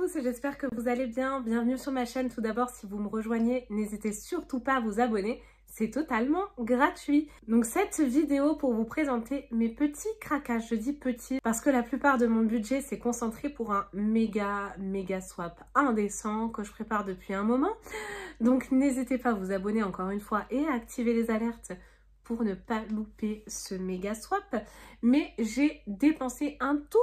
tous, j'espère que vous allez bien. Bienvenue sur ma chaîne. Tout d'abord, si vous me rejoignez, n'hésitez surtout pas à vous abonner. C'est totalement gratuit. Donc cette vidéo pour vous présenter mes petits craquages. Je dis petits parce que la plupart de mon budget s'est concentré pour un méga swap indécent que je prépare depuis un moment. Donc n'hésitez pas à vous abonner encore une fois et à activer les alertes pour ne pas louper ce méga swap. Mais j'ai dépensé un tout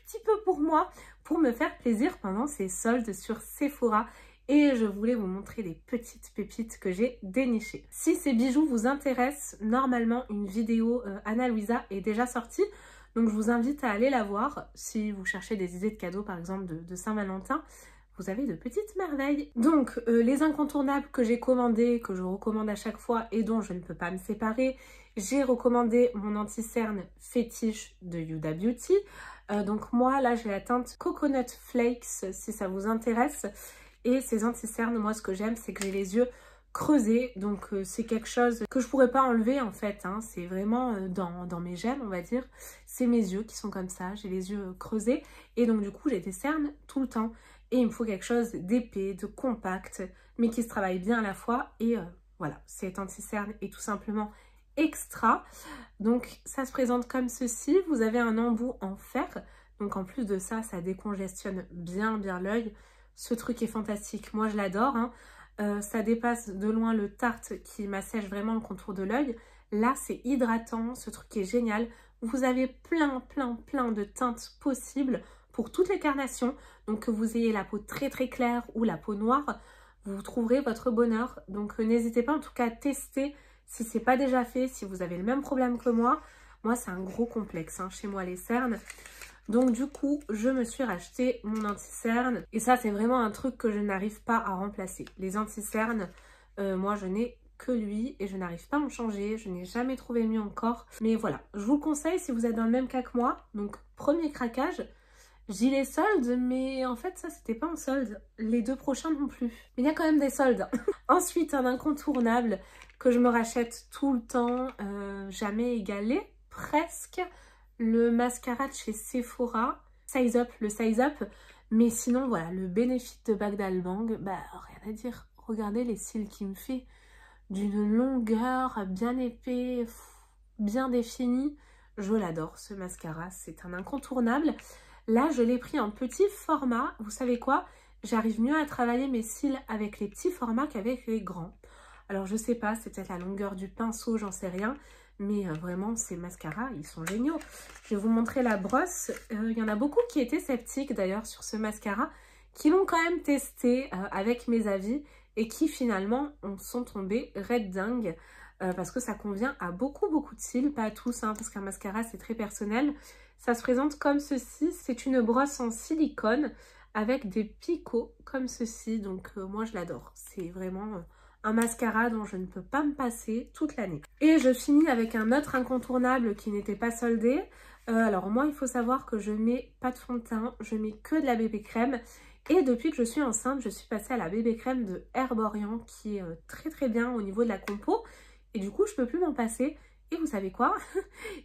petit peu pour moi pour me faire plaisir pendant ces soldes sur Sephora. Et je voulais vous montrer les petites pépites que j'ai dénichées. Si ces bijoux vous intéressent, normalement une vidéo Ana Luisa est déjà sortie. Donc je vous invite à aller la voir si vous cherchez des idées de cadeaux par exemple de Saint-Valentin. Vous avez de petites merveilles. Donc les incontournables que j'ai commandés, que je recommande à chaque fois et dont je ne peux pas me séparer. J'ai recommandé mon anti-cerne fétiche de Huda Beauty. Donc moi là j'ai la teinte Coconut Flakes si ça vous intéresse. Et ces anti-cernes, moi ce que j'aime c'est que j'ai les yeux creusés. Donc c'est quelque chose que je pourrais pas enlever en fait. Hein. C'est vraiment dans mes gènes on va dire. C'est mes yeux qui sont comme ça. J'ai les yeux creusés. Et donc du coup j'ai des cernes tout le temps. Et il me faut quelque chose d'épais, de compact, mais qui se travaille bien à la fois. Et voilà, cet anti-cerne est tout simplement extra. Donc ça se présente comme ceci. Vous avez un embout en fer. Donc en plus de ça, ça décongestionne bien l'œil. Ce truc est fantastique. Moi, je l'adore. Hein. Ça dépasse de loin le Tarte qui m'assèche vraiment le contour de l'œil. Là, c'est hydratant. Ce truc est génial. Vous avez plein de teintes possibles pour toutes les carnations. Donc que vous ayez la peau très claire ou la peau noire, vous trouverez votre bonheur. Donc n'hésitez pas en tout cas à tester si ce n'est pas déjà fait, si vous avez le même problème que moi. Moi, c'est un gros complexe hein, chez moi les cernes. Donc du coup, je me suis racheté mon anti-cerne. Et ça, c'est vraiment un truc que je n'arrive pas à remplacer. Les anti-cernes, moi, je n'ai que lui et je n'arrive pas à en changer. Je n'ai jamais trouvé mieux encore. Mais voilà, je vous le conseille si vous êtes dans le même cas que moi. Donc, premier craquage, gilet solde, mais en fait, ça, c'était pas en solde. Les deux prochains non plus. Mais il y a quand même des soldes. Ensuite, un incontournable que je me rachète tout le temps, jamais égalé, presque. Le mascara de chez Sephora, Size Up, le Size Up. Mais sinon, voilà, le Benefit de Bagdad Bang, bah, rien à dire. Regardez les cils qu'il me fait. D'une longueur bien épais, bien définie. Je l'adore, ce mascara. C'est un incontournable. Là, je l'ai pris en petit format. Vous savez quoi? J'arrive mieux à travailler mes cils avec les petits formats qu'avec les grands. Alors, je sais pas, c'est peut-être la longueur du pinceau, j'en sais rien. Mais vraiment, ces mascaras, ils sont géniaux. Je vais vous montrer la brosse. Il y en a beaucoup qui étaient sceptiques d'ailleurs sur ce mascara, qui l'ont quand même testé avec mes avis et qui finalement sont tombés red dingue parce que ça convient à beaucoup de cils, pas à tous, hein, parce qu'un mascara c'est très personnel. Ça se présente comme ceci. C'est une brosse en silicone avec des picots comme ceci. Donc moi, je l'adore. C'est vraiment un mascara dont je ne peux pas me passer toute l'année. Et je finis avec un autre incontournable qui n'était pas soldé. Alors moi, il faut savoir que je mets pas de fond de teint, je mets que de la bébé crème. Et depuis que je suis enceinte, je suis passée à la bébé crème de Herborian qui est très bien au niveau de la compo. Et du coup, je peux plus m'en passer. Et vous savez quoi?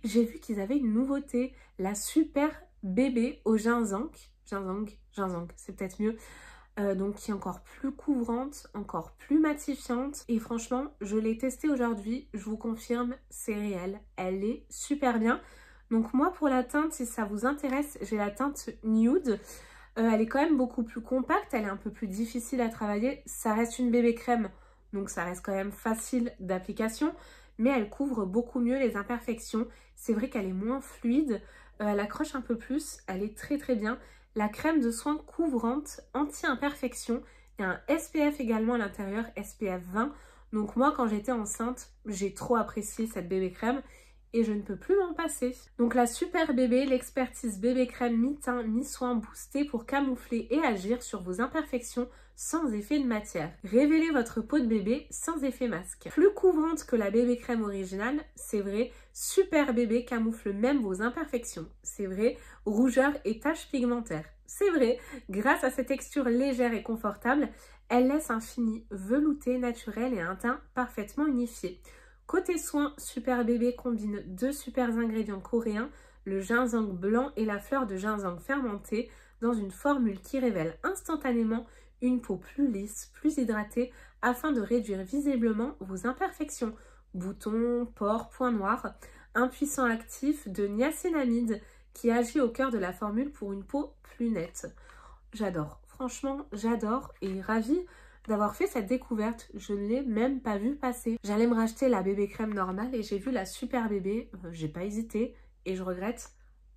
J'ai vu qu'ils avaient une nouveauté, la super bébé au ginseng. Ginseng, c'est peut-être mieux. Donc qui est encore plus couvrante, encore plus matifiante. Et franchement, je l'ai testée aujourd'hui, je vous confirme, c'est réel. Elle est super bien. Donc moi, pour la teinte, si ça vous intéresse, j'ai la teinte Nude. Elle est quand même beaucoup plus compacte, elle est un peu plus difficile à travailler. Ça reste une bébé crème, donc ça reste quand même facile d'application. Mais elle couvre beaucoup mieux les imperfections. C'est vrai qu'elle est moins fluide, elle accroche un peu plus, elle est très bien. La crème de soin couvrante anti-imperfection. Il y a un SPF également à l'intérieur, SPF 20. Donc moi, quand j'étais enceinte, j'ai trop apprécié cette bébé crème et je ne peux plus m'en passer. Donc la super bébé, l'expertise bébé crème mi-teint, mi-soin boostée pour camoufler et agir sur vos imperfections sans effet de matière. Révélez votre peau de bébé sans effet masque. Plus couvrante que la bébé crème originale, c'est vrai. Super bébé camoufle même vos imperfections. C'est vrai. Rougeur et taches pigmentaires. C'est vrai. Grâce à cette texture légère et confortable, elle laisse un fini velouté naturel et un teint parfaitement unifié. Côté soin, Super Bébé combine deux super ingrédients coréens, le ginseng blanc et la fleur de ginseng fermentée, dans une formule qui révèle instantanément une peau plus lisse, plus hydratée, afin de réduire visiblement vos imperfections, boutons, pores, points noirs. Un puissant actif de niacinamide qui agit au cœur de la formule pour une peau plus nette. J'adore, franchement j'adore et ravie d'avoir fait cette découverte. Je ne l'ai même pas vu passer. J'allais me racheter la bébé crème normale et j'ai vu la super bébé, j'ai pas hésité et je regrette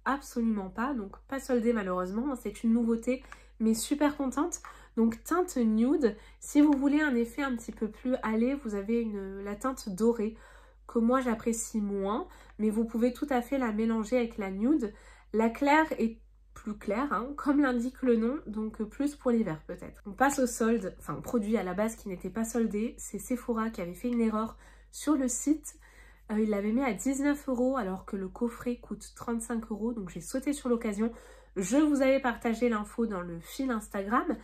absolument pas. Donc pas soldée malheureusement, c'est une nouveauté mais super contente. Donc teinte nude, si vous voulez un effet un petit peu plus allé, vous avez la teinte dorée que moi j'apprécie moins, mais vous pouvez tout à fait la mélanger avec la nude. La claire est plus claire, hein, comme l'indique le nom, donc plus pour l'hiver peut-être. On passe au solde, enfin produit à la base qui n'était pas soldé, c'est Sephora qui avait fait une erreur sur le site. Il l'avait mis à 19 € alors que le coffret coûte 35 €, donc j'ai sauté sur l'occasion. Je vous avais partagé l'info dans le fil Instagram.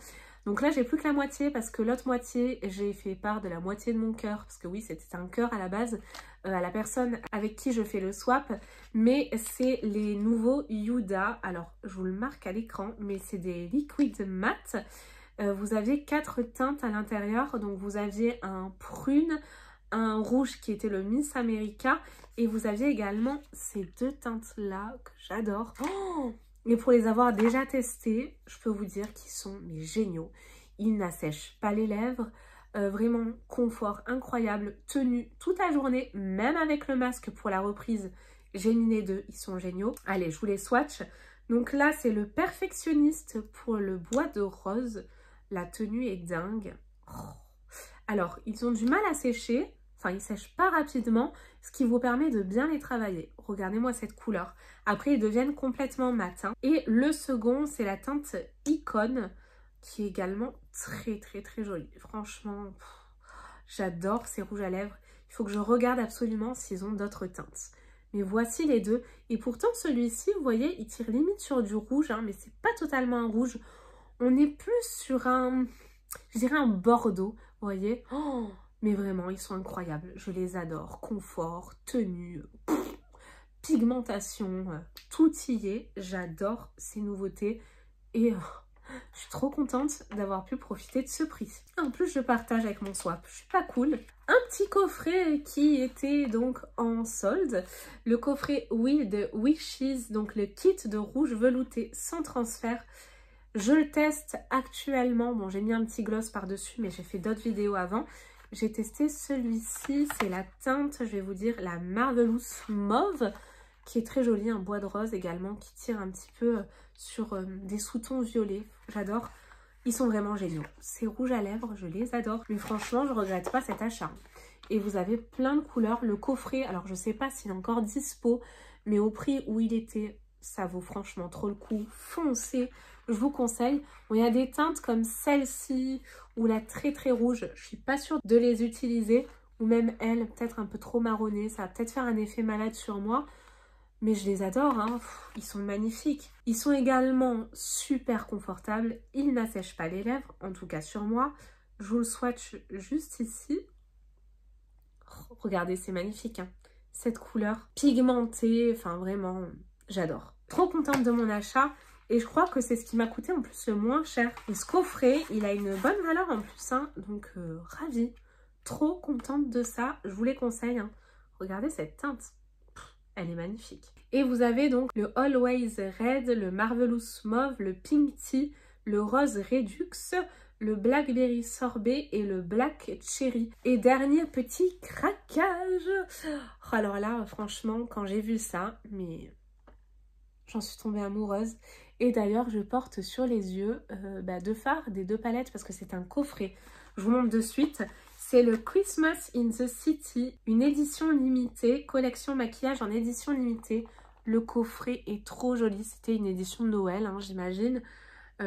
Donc là, j'ai plus que la moitié parce que l'autre moitié, j'ai fait part de la moitié de mon cœur. Parce que oui, c'était un cœur à la base, à la personne avec qui je fais le swap. Mais c'est les nouveaux Huda. Alors, je vous le marque à l'écran, mais c'est des liquides mat. Vous aviez 4 teintes à l'intérieur. Donc, vous aviez un prune, un rouge qui était le Miss America. Et vous aviez également ces deux teintes-là que j'adore. Oh! Et pour les avoir déjà testés, je peux vous dire qu'ils sont mais géniaux. Ils n'assèchent pas les lèvres, vraiment confort incroyable, tenue toute la journée, même avec le masque pour la reprise. J'ai mis les deux, ils sont géniaux. Allez, je vous les swatch. Donc là, c'est le perfectionniste pour le bois de rose. La tenue est dingue. Oh. Alors, ils ont du mal à sécher. Enfin, ils ne sèchent pas rapidement, ce qui vous permet de bien les travailler. Regardez-moi cette couleur. Après, ils deviennent complètement mat. Hein. Et le second, c'est la teinte Icône, qui est également très, très, très jolie. Franchement, j'adore ces rouges à lèvres. Il faut que je regarde absolument s'ils ont d'autres teintes. Mais voici les deux. Et pourtant, celui-ci, vous voyez, il tire limite sur du rouge, hein, mais c'est pas totalement un rouge. On est plus sur un, je dirais un bordeaux, vous voyez. Oh, mais vraiment, ils sont incroyables. Je les adore. Confort, tenue, pigmentation, tout y est. J'adore ces nouveautés. Et je suis trop contente d'avoir pu profiter de ce prix. En plus, je partage avec mon swap. Je suis pas cool. Un petit coffret qui était donc en solde. Le coffret Will de Wishes. Donc le kit de rouge velouté sans transfert. Je le teste actuellement. Bon, j'ai mis un petit gloss par-dessus, mais j'ai fait d'autres vidéos avant. J'ai testé celui-ci, c'est la teinte, je vais vous dire, la Marvelous Mauve, qui est très jolie, un bois de rose également, qui tire un petit peu sur des sous-tons violets. J'adore, ils sont vraiment géniaux. Ces rouges à lèvres, je les adore. Mais franchement, je ne regrette pas cet achat. Et vous avez plein de couleurs. Le coffret, alors je ne sais pas s'il est encore dispo, mais au prix où il était, ça vaut franchement trop le coup. Foncez, je vous conseille. Bon, il y a des teintes comme celle-ci ou la très très rouge. Je suis pas sûre de les utiliser. Ou même elle, peut-être un peu trop marronnée. Ça va peut-être faire un effet malade sur moi. Mais je les adore, hein. Ils sont magnifiques. Ils sont également super confortables. Ils n'assèchent pas les lèvres, en tout cas sur moi. Je vous le swatch juste ici. Oh, regardez, c'est magnifique, hein. Cette couleur pigmentée, enfin vraiment, j'adore. Trop contente de mon achat et je crois que c'est ce qui m'a coûté en plus le moins cher. Et ce coffret, il a une bonne valeur en plus, hein, donc ravie. Trop contente de ça, je vous les conseille. Hein. Regardez cette teinte, elle est magnifique. Et vous avez donc le Always Red, le Marvelous Mauve, le Pink Tea, le Rose Redux, le Blackberry Sorbet et le Black Cherry. Et dernier petit craquage. Oh, alors là, franchement, quand j'ai vu ça, mais j'en suis tombée amoureuse. Et d'ailleurs, je porte sur les yeux deux fards des deux palettes parce que c'est un coffret. Je vous montre de suite. C'est le Christmas in the City, une édition limitée, collection maquillage en édition limitée. Le coffret est trop joli. C'était une édition de Noël, hein, j'imagine.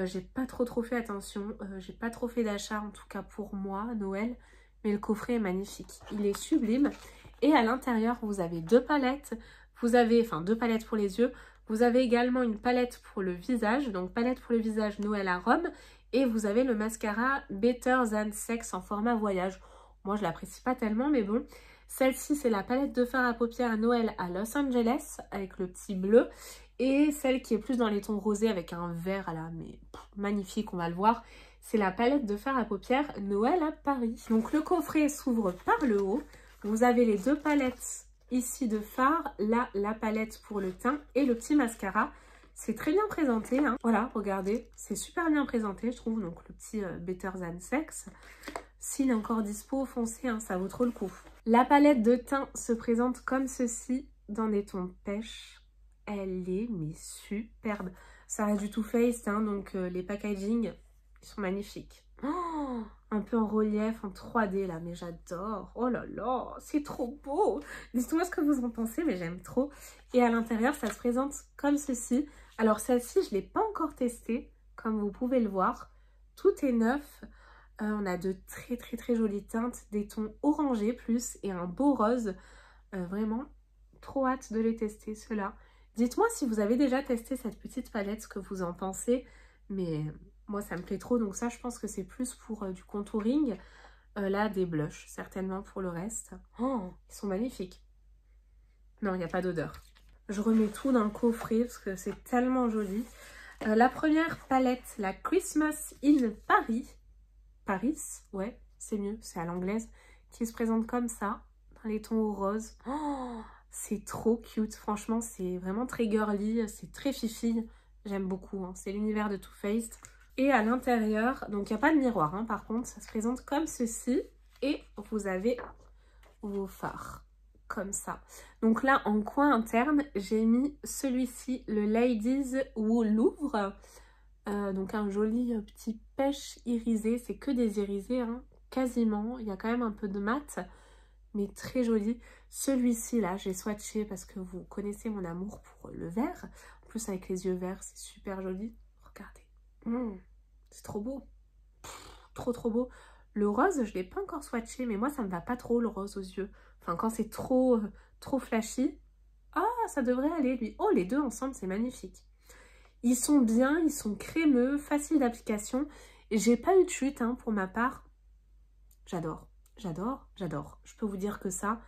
J'ai pas trop fait attention, j'ai pas trop fait d'achat en tout cas pour moi, Noël, mais le coffret est magnifique, il est sublime. Et à l'intérieur, vous avez deux palettes, deux palettes pour les yeux, vous avez également une palette pour le visage, donc palette pour le visage Noël à Rome, et vous avez le mascara Better Than Sex en format voyage. moi je l'apprécie pas tellement, mais bon. Celle-ci, c'est la palette de fard à paupières Noël à Los Angeles, avec le petit bleu. Et celle qui est plus dans les tons rosés, avec un vert là, mais magnifique, on va le voir. C'est la palette de fard à paupières Noël à Paris. Donc le coffret s'ouvre par le haut. Vous avez les deux palettes ici de fard. Là, la palette pour le teint et le petit mascara. C'est très bien présenté, hein. Voilà, regardez, c'est super bien présenté, je trouve. Donc le petit Better Than Sex. S'il est encore dispo, foncez, hein, ça vaut trop le coup. La palette de teint se présente comme ceci, dans des tons pêche. Elle est mais superbe. Ça reste du Too Faced, hein, donc les packaging, ils sont magnifiques. Oh, un peu en relief, en 3D là, mais j'adore. Oh là là, c'est trop beau. Dites-moi ce que vous en pensez, mais j'aime trop. Et à l'intérieur, ça se présente comme ceci. Alors celle-ci, je ne l'ai pas encore testée, comme vous pouvez le voir. Tout est neuf. On a de très jolies teintes, des tons orangés plus et un beau rose. Vraiment, trop hâte de les tester, ceux-là. Dites-moi si vous avez déjà testé cette petite palette, ce que vous en pensez. Mais moi, ça me plaît trop. Donc ça, je pense que c'est plus pour du contouring. Là, des blushs, certainement pour le reste. Oh, ils sont magnifiques. Non, il n'y a pas d'odeur. Je remets tout dans le coffret parce que c'est tellement joli. La première palette, la Christmas in Paris. Paris, ouais, c'est mieux, c'est à l'anglaise, qui se présente comme ça, dans les tons roses. Oh, c'est trop cute, franchement, c'est vraiment très girly, c'est très fifi, j'aime beaucoup, hein. C'est l'univers de Too Faced. Et à l'intérieur, donc il n'y a pas de miroir, hein, par contre, ça se présente comme ceci, et vous avez vos fards, comme ça. Donc là, en coin interne, j'ai mis celui-ci, le Ladies Wool Louvre. Donc un joli petit pêche irisé, c'est que des irisés, hein, quasiment. Il y a quand même un peu de mat, mais très joli. Celui-ci là, j'ai swatché parce que vous connaissez mon amour pour le vert. En plus avec les yeux verts, c'est super joli. Regardez, c'est trop beau. Trop beau. Le rose, je ne l'ai pas encore swatché, mais moi ça me va pas trop le rose aux yeux. Enfin quand c'est trop flashy. Ah, ça devrait aller lui. Oh, les deux ensemble, c'est magnifique. Ils sont bien, ils sont crémeux, faciles d'application. J'ai pas eu de chute, hein, pour ma part. J'adore. Je peux vous dire que ça,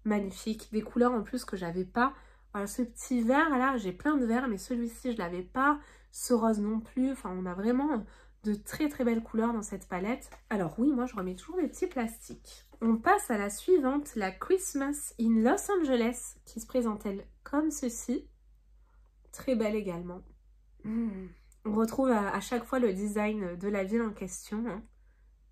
magnifique. Des couleurs en plus que j'avais pas. Voilà, ce petit vert là, j'ai plein de verts, mais celui-ci je l'avais pas. Ce rose non plus. Enfin, on a vraiment de très belles couleurs dans cette palette. Alors oui, moi je remets toujours mes petits plastiques. On passe à la suivante, la Christmas in Los Angeles, qui se présente elle comme ceci. Très belle également. On retrouve à chaque fois le design de la ville en question, hein.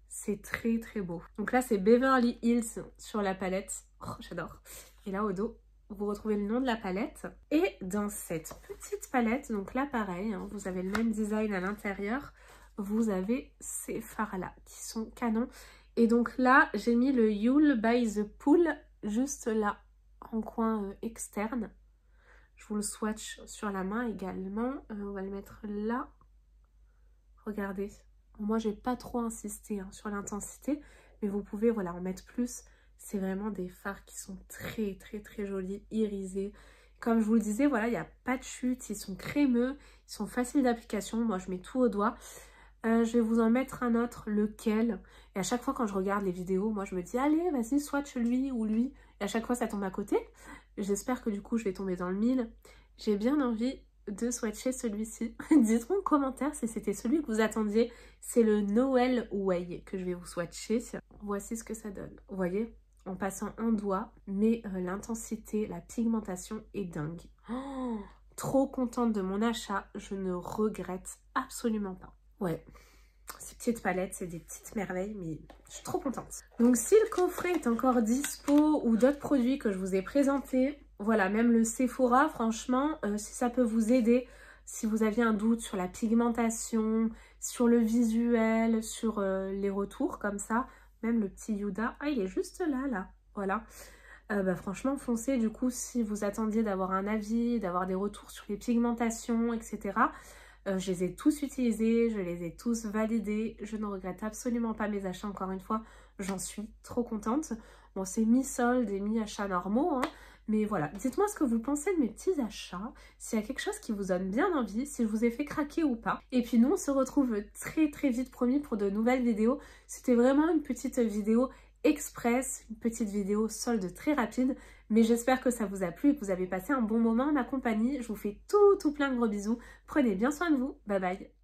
C'est très beau. Donc là c'est Beverly Hills sur la palette. Oh, j'adore. Et là au dos, vous retrouvez le nom de la palette. Et dans cette petite palette, donc là pareil, hein, vous avez le même design à l'intérieur. Vous avez ces fards là qui sont canons. Et donc là j'ai mis le Yule by the Pool juste là en coin externe. Je vous le swatch sur la main également. On va le mettre là. Regardez. Moi, j'ai pas trop insisté, hein, sur l'intensité. Mais vous pouvez, voilà, en mettre plus. C'est vraiment des fards qui sont très jolis, irisés. Comme je vous le disais, voilà, il n'y a pas de chute. Ils sont crémeux. Ils sont faciles d'application. Moi, je mets tout au doigt. Je vais vous en mettre un autre. Lequel? Et à chaque fois, quand je regarde les vidéos, moi, je me dis, allez, vas-y, swatch lui ou lui. Et à chaque fois, ça tombe à côté. J'espère que du coup, je vais tomber dans le mille. J'ai bien envie de swatcher celui-ci. Dites-moi en commentaire si c'était celui que vous attendiez. C'est le Noël Way que je vais vous swatcher. Voici ce que ça donne. Vous voyez, en passant un doigt, mais l'intensité, la pigmentation est dingue. Oh, trop contente de mon achat. Je ne regrette absolument pas. Ouais. Ces petites palettes, c'est des petites merveilles, mais je suis trop contente. Donc si le coffret est encore dispo ou d'autres produits que je vous ai présentés, voilà, même le Sephora, franchement, si ça peut vous aider, si vous aviez un doute sur la pigmentation, sur le visuel, sur les retours comme ça, même le petit Yuda, ah il est juste là, voilà. Franchement, foncez du coup si vous attendiez d'avoir un avis, d'avoir des retours sur les pigmentations, etc. Je les ai tous utilisés, je les ai tous validés. Je ne regrette absolument pas mes achats, encore une fois. J'en suis trop contente. Bon, c'est mi-solde et mi-achats normaux, hein. Mais voilà, dites-moi ce que vous pensez de mes petits achats. S'il y a quelque chose qui vous donne bien envie, si je vous ai fait craquer ou pas. Et puis nous, on se retrouve très vite, promis, pour de nouvelles vidéos. C'était vraiment une petite vidéo express, une petite vidéo solde très rapide, mais j'espère que ça vous a plu et que vous avez passé un bon moment en ma compagnie. Je vous fais tout plein de gros bisous, prenez bien soin de vous, bye bye.